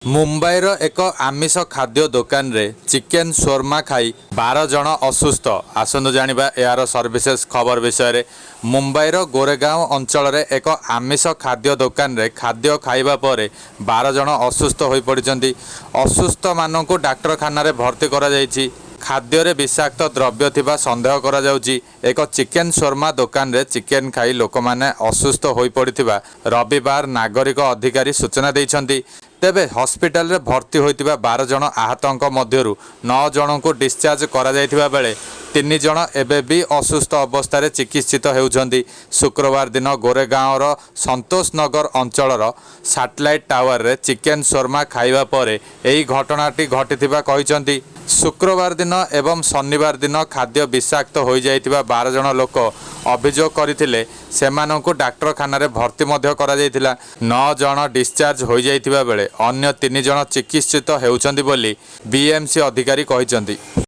मुंबईर एक आमिष खाद्य दुकान रे चिकेन शोरमा खाई 12 जन असुस्थ। आसंतु जानिबा यार सर्विसेस खबर विषय रे। मुंबईर गोरेगांव अंचल रे एक आमिष खाद्य दुकान रे खाद्य खाइबा परे 12 जन असुस्थ होई पड़िचंती। असुस्थ माननकु डाक्तरखाना रे भर्ती करा जायछि। खाद्य रे विषाक्त द्रव्य थिबा संदेह करा जाउछि। एक चिकेन शोरमा दुकान रे चिकेन खाई लोक माने असुस्थ होई पड़िथिबा रविवार नागरिक अधिकारी सूचना दैछंती। तेबे हॉस्पिटल रे भर्ती होइतिबा 12 जन आहतंक मध्यरु 9 जन को डिस्चार्ज करा जायतिबा बेले 3 जन एबे भी असुस्थ अवस्था रे चिकित्सित हेउछंती। शुक्रवार दिन गोरेगांव रो संतोष नगर अंचलर सैटेलाइट टावर रे चिकेन शोरमा खाइबा परे एही घटनाटी घटिथिबा कहिसंती। शुक्रवार दिन एवं शनिवार दिन खाद्य विषाक्त हो जाइतिबा 12 जन लोक अभियोग करथिले। सेमानंकु डाक्तरखाना रे भर्ती मध्य करा जायतिला। 9 जन डिस्चार्ज हो जाइतिबा बेले अन्य 3 जन चिकित्सित हेउछंती बोली बीएमसी अधिकारी कहिसंती।